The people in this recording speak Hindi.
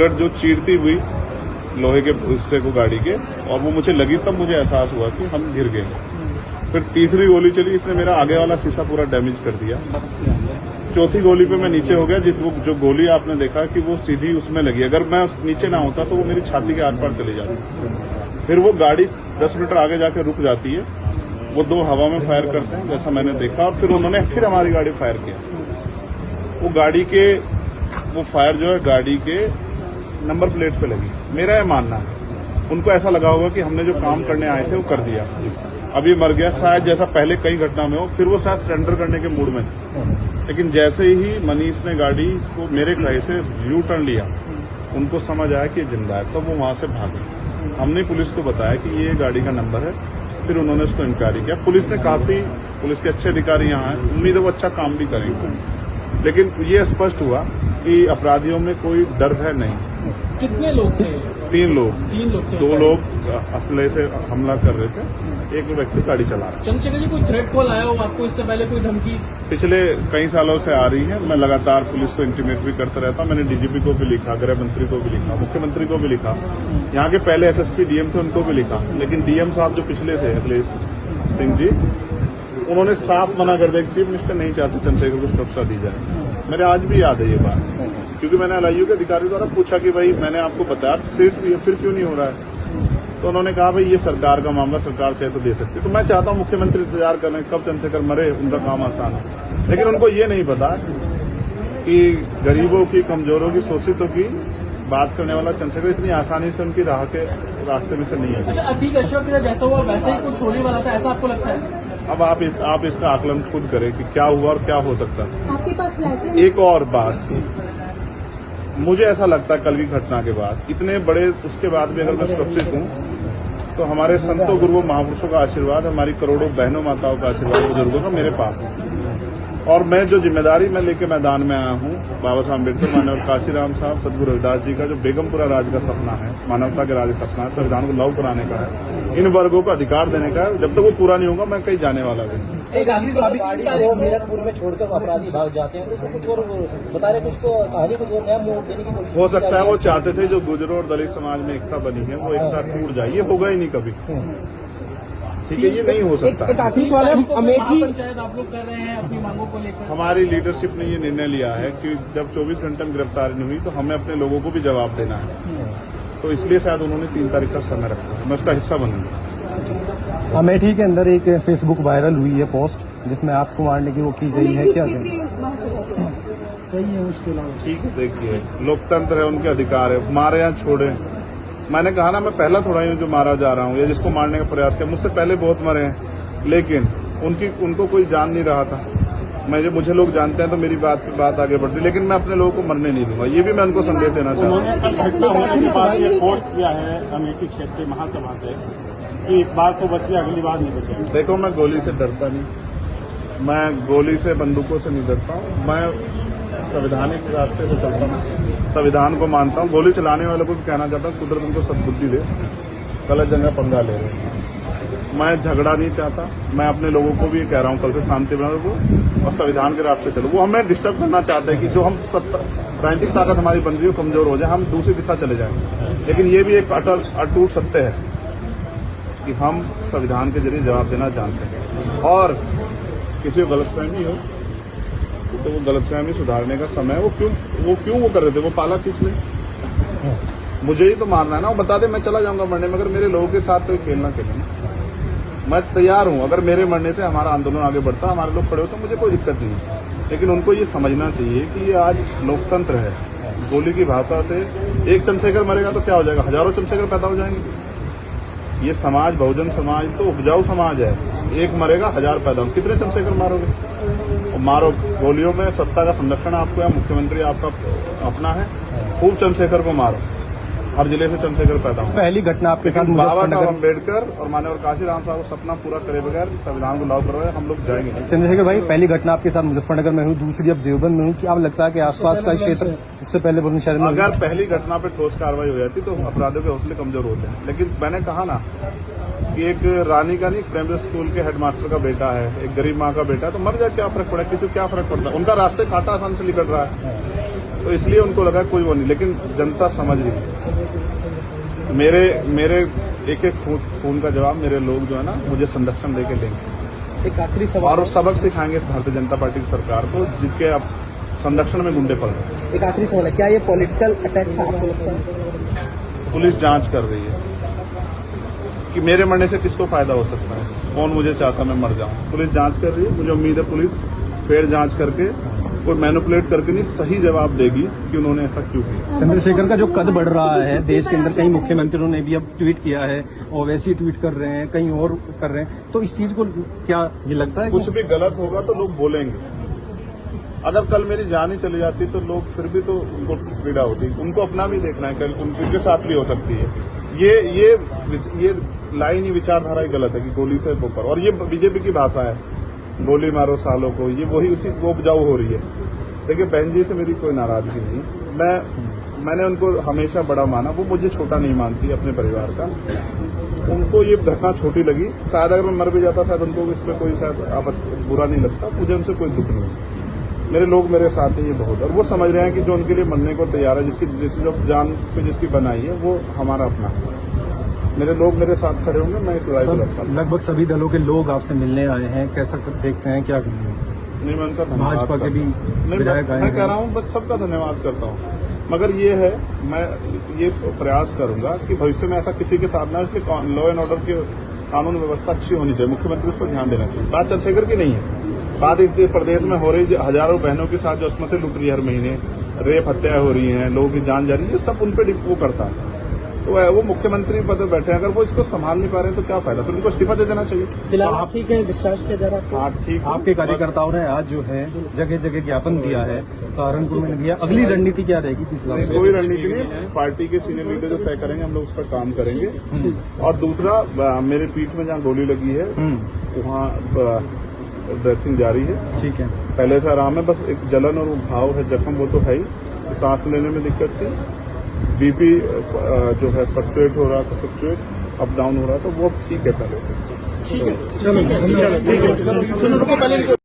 बुलेट जो चीरती हुई लोहे के हिस्से को गाड़ी के, और वो मुझे लगी तब मुझे एहसास हुआ कि हम गिर गए। फिर तीसरी गोली चली, इसने मेरा आगे वाला शीशा पूरा डैमेज कर दिया। चौथी गोली पे मैं नीचे हो गया, जो गोली आपने देखा कि वो सीधी उसमें लगी। अगर मैं नीचे ना होता तो वो मेरी छाती के आर पार चली जाती। फिर वो गाड़ी 10 मीटर आगे जाके रुक जाती है। वो दो हवा में फायर करते हैं जैसा मैंने देखा, और फिर उन्होंने फिर हमारी गाड़ी फायर किया। वो गाड़ी के वो फायर जो है गाड़ी के नंबर प्लेट पे लगी। मेरा यह मानना है उनको ऐसा लगा होगा कि हमने जो काम करने आए थे वो कर दिया, अब ये मर गया शायद, जैसा पहले कई घटना में हो। फिर वो शायद सरेंडर करने के मूड में थे, लेकिन जैसे ही मनीष ने गाड़ी को मेरे कहे से यू टर्न लिया, उनको समझ आया कि जिंदा है, तो वो वहां से भागे। हमने पुलिस को बताया कि ये गाड़ी का नंबर है, फिर उन्होंने उसको इंक्वायरी किया। पुलिस के अच्छे अधिकारी यहाँ हैं, उम्मीद है वो अच्छा काम भी करेंगे। लेकिन ये स्पष्ट हुआ कि अपराधियों में कोई डर है नहीं। कितने लोग थे? 3 लोग। 3 लोग थे। 2 लोग असले से हमला कर रहे थे, एक व्यक्ति गाड़ी चला रहा। चंद्रशेखर जी, कोई थ्रेट कॉल आया हो आपको इससे पहले, कोई धमकी? पिछले कई सालों से आ रही है। मैं लगातार पुलिस को इंटीमेट भी करता रहता हूं। मैंने डीजीपी को भी लिखा, गृह मंत्री को भी लिखा, मुख्यमंत्री को भी लिखा, यहाँ के पहले एसएसपी डीएम थे उनको भी लिखा। लेकिन डीएम साहब जो पिछले थे अखिलेश सिंह जी, उन्होंने साफ मना कर दिया कि चीफ मिनिस्टर नहीं चाहते चंद्रशेखर को सुरक्षा दी जाए। मेरे आज भी याद है ये बात, क्योंकि मैंने एलआईयू के अधिकारी द्वारा पूछा कि भाई मैंने आपको बताया, फिर क्यों नहीं हो रहा है? तो उन्होंने कहा भाई ये सरकार का मामला, सरकार चाहे तो दे सकती है। तो मैं चाहता हूं मुख्यमंत्री इंतजार करें कब चंद्रशेखर मरे, उनका काम आसान है। लेकिन उनको ये नहीं पता कि गरीबों की, कमजोरों की, शोषितों की बात करने वाला चंद्रशेखर इतनी आसानी से उनकी रास्ते में से नहीं है। अच्छा, अतीक अशरफ के जैसा हुआ वैसे ही कुछ होने वाला था, ऐसा आपको लगता है? अब आप इसका आकलन खुद करें कि क्या हुआ और क्या हो सकता है। आपके पास लाइसेंस? एक और बात, मुझे ऐसा लगता है कल की घटना के बाद, इतने बड़े उसके बाद भी अगर मैं सुरक्षित हूं तो हमारे संतों गुरुओं महापुरुषों का आशीर्वाद, हमारी करोड़ों बहनों माताओं का आशीर्वाद, बुजुर्गों का मेरे पास है। और मैं जो जिम्मेदारी मैं लेके मैदान में आया हूं, बाबा साहब अम्बेडकर, मानव काशीराम साहब, सदगुरु रविदास जी का जो बेगमपुरा राज का सपना है, मानवता के राज का सपना है, संविधान को लागू कराने का है, इन वर्गों को अधिकार देने का है। जब तक वो पूरा नहीं होगा मैं कहीं जाने वाला नहीं। मीरपुर में छोड़कर अपराधी भाग जाते हैं, तो उसको कुछ और बता रहे, कुछ तो कहानी को नया मोड़ देने की कोशिश हो सकता है वो चाहते थे जो गुजरों और दलित समाज में एकता बनी है वो एकता टूट जाए। ये होगा ही नहीं कभी, ठीक है, ये नहीं हो सकता। पंचायत आप लोग कर रहे हैं अपनी मांगों को लेकर? हमारी लीडरशिप ने ये निर्णय लिया है कि जब 24 घंटे में गिरफ्तारी नहीं हुई तो हमें अपने लोगों को भी जवाब देना है। तो इसलिए शायद उन्होंने 3 तारीख का समय रखा है, मैं उसका हिस्सा बनूंगा। अमेठी के अंदर एक फेसबुक वायरल हुई है पोस्ट जिसमें आपको मारने की वो की गई है, क्या सही है? उसके अलावा ठीक है, देखिए लोकतंत्र है, उनके अधिकार है, मारे या छोड़े। मैंने कहा ना, मैं पहला थोड़ा ही हूं जो मारा जा रहा हूं या जिसको मारने का प्रयास किया। मुझसे पहले बहुत मरे हैं, लेकिन उनको कोई जान नहीं रहा था। मुझे लोग जानते हैं तो मेरी बात आगे बढ़ती, लेकिन मैं अपने लोगों को मरने नहीं दूंगा। ये भी मैं उनको संदेश देना चाहता हूँ। पोस्ट किया है अमेठी क्षेत्रीय महासभा से कि इस बार तो बचिए, अगली बार नहीं बचेगी। देखो, मैं गोली से डरता नहीं, मैं गोली से, बंदूकों से नहीं डरता हूँ। मैं संवैधानिक रास्ते से चलता हूँ, संविधान को मानता हूँ। गोली चलाने वालों को भी कहना चाहता हूँ कुदरत उनको सद्बुद्धि दे, गलत जगह पंगा ले रहे हैं। मैं झगड़ा नहीं चाहता, मैं अपने लोगों को भी कह रहा हूँ कल से शांति बना रखो और संविधान के रास्ते चलो। वो हमें डिस्टर्ब करना चाहते हैं कि जो हम राजनीतिक ताकत हमारी बन रही हो कमजोर हो जाए, हम दूसरी दिशा चले जाएं। लेकिन ये भी एक अटूट सत्य है कि हम संविधान के जरिए जवाब देना जानते हैं। और किसी को गलतफहमी हो तो वो गलतफहमी सुधारने का समय, वो क्यों वो कर रहे थे, वो पाला खींच ले। मुझे ही तो मारना है ना, वो बता दे मैं चला जाऊंगा मरने, मगर मेरे लोगों के साथ तो खेलना खेलना। मैं तैयार हूं, अगर मेरे मरने से हमारा आंदोलन आगे बढ़ता, हमारे लोग खड़े होते, मुझे कोई दिक्कत नहीं है। लेकिन उनको ये समझना चाहिए कि ये आज लोकतंत्र है। गोली की भाषा से एक चंद्रशेखर मरेगा तो क्या हो जाएगा, हजारों चंद्रशेखर पैदा हो जाएंगे। ये समाज, बहुजन समाज तो उपजाऊ समाज है। एक मरेगा, 1000 पैदा हो, कितने चंद्रशेखर मारोगे? और मारो। गोलियों में सत्ता का संरक्षण आपको है, मुख्यमंत्री आपका अपना है, खूब चंद्रशेखर को मारो। हर जिले से चंद्रशेखर पैदा हो। पहली घटना आपके साथ बाबा साहब अम्बेडकर और मानव काशीराम साहब को सपना पूरा करे बगैर संविधान को लागू करवाए हम लोग जाएंगे। चंद्रशेखर भाई, पहली घटना आपके साथ मुजफ्फरनगर में हुई, दूसरी अब देवबंद में हुई। क्या लगता है कि आसपास का क्षेत्र उससे पहले बुलंदशहर में? अगर पहली घटना पे ठोस कार्रवाई हो जाती तो अपराधियों के हौसले कमजोर होते हैं। लेकिन मैंने कहा ना कि एक रानी का नहीं, प्राइमरी स्कूल के हेडमास्टर का बेटा है, एक गरीब माँ का बेटा है, तो मर जाए क्या फर्क पड़ा, किसी को क्या फर्क पड़ता है? उनका रास्ते काटा आसान से निकल रहा है। तो इसलिए उनको लगा कोई वो नहीं, लेकिन जनता समझ रही है। मेरे एक एक खून का जवाब मेरे लोग जो है ना मुझे संरक्षण देके देंगे एक आखिरी सवाल और सबक सिखाएंगे भारतीय जनता पार्टी की सरकार को, जिसके अब संरक्षण में गुंडे पड़ रहे हैं। एक आखिरी सवाल है, क्या ये पॉलिटिकल अटैक था आपको लगता है? पुलिस जांच कर रही है कि मेरे मरने से किसको फायदा हो सकता है, कौन मुझे चाहता मैं मर जाऊं। पुलिस जांच कर रही है, मुझे उम्मीद है पुलिस फेर जांच करके कोई मैनिपुलेट करके नहीं सही जवाब देगी कि उन्होंने ऐसा क्यों किया। चंद्रशेखर का जो कद बढ़ रहा है देश के अंदर, कई मुख्यमंत्रियों ने भी अब ट्वीट किया है, ओवैसी ट्वीट कर रहे हैं, कहीं और कर रहे हैं, तो इस चीज को क्या ये लगता है कुछ भी गलत होगा तो लोग बोलेंगे। अगर कल मेरी जान ही चली जाती तो लोग फिर भी तो उनको पीड़ा होती, उनको अपना भी देखना है, कल उनके साथ भी हो सकती है। ये लाइन ही विचारधारा ही गलत है कि गोली से ऊपर, और ये बीजेपी की भाषा है, गोली मारो सालों को, ये वही उसी को उपजाऊ हो रही है। देखिए बहन जी से मेरी कोई नाराजगी नहीं, मैंने उनको हमेशा बड़ा माना, वो मुझे छोटा नहीं मानती अपने परिवार का। उनको ये घटना छोटी लगी, शायद अगर मैं मर भी जाता शायद उनको इसमें कोई शायद बुरा नहीं लगता, मुझे उनसे कोई दुख नहीं। मेरे लोग मेरे साथ हैं, ये बहुत, और वो समझ रहे हैं कि जो उनके लिए मरने को तैयार है, जिसकी जो जान पे जिसकी बनाई है वो हमारा अपना है। मेरे लोग मेरे साथ खड़े होंगे, मैं इस लड़ाई को लड़ता हूं। लगभग सभी दलों के लोग आपसे मिलने आए हैं, कैसा देखते हैं, क्या नहीं, मैं उनका धन्यवाद भाजपा के भी नहीं, विधायक आए मैं कह हैं। रहा हूँ बस सबका धन्यवाद करता हूँ, मगर ये है मैं ये प्रयास करूंगा कि भविष्य में ऐसा किसी के साथ ना, इसलिए लॉ एंड ऑर्डर की कानून व्यवस्था अच्छी होनी चाहिए, मुख्यमंत्री उस पर ध्यान देना चाहिए। बात चंद्रशेखर की नहीं है, बात इस प्रदेश में हो रही हजारों बहनों के साथ जो असमतें लुट रही है हर महीने, रेप हत्या हो रही है, लोगों की जान जा रही है, ये सब उन पर वो करता है। तो वो मुख्यमंत्री पद पर बैठे हैं, अगर वो इसको संभाल नहीं पा रहे हैं तो क्या फायदा, तो उनको इस्तीफा दे देना चाहिए। फिलहाल आप ठीक है, डिस्चार्ज किया जा रहा है? हाँ ठीक है। आपके कार्यकर्ताओं ने आज जो है जगह जगह ज्ञापन दिया है, सहारनपुर में दिया, अगली रणनीति क्या रहेगी किस हिसाब से? कोई रणनीति नहीं, पार्टी के सीनियर लीडर जो तय करेंगे हम लोग उस पर काम करेंगे। और दूसरा, मेरे पीठ में जहाँ गोली लगी है वहाँ ड्रेसिंग जारी है, ठीक है। पहले से आराम है, बस एक जलन और घाव है, जख्म वो तो है ही, सांस लेने में दिक्कत थी, बीपी जो है फ्लक्चुएट हो रहा था, फ्लक्चुएट अप डाउन हो रहा था, वो ठीक है पहले से। ठीक है, चलो, ठीक है, चलो, रुको पहले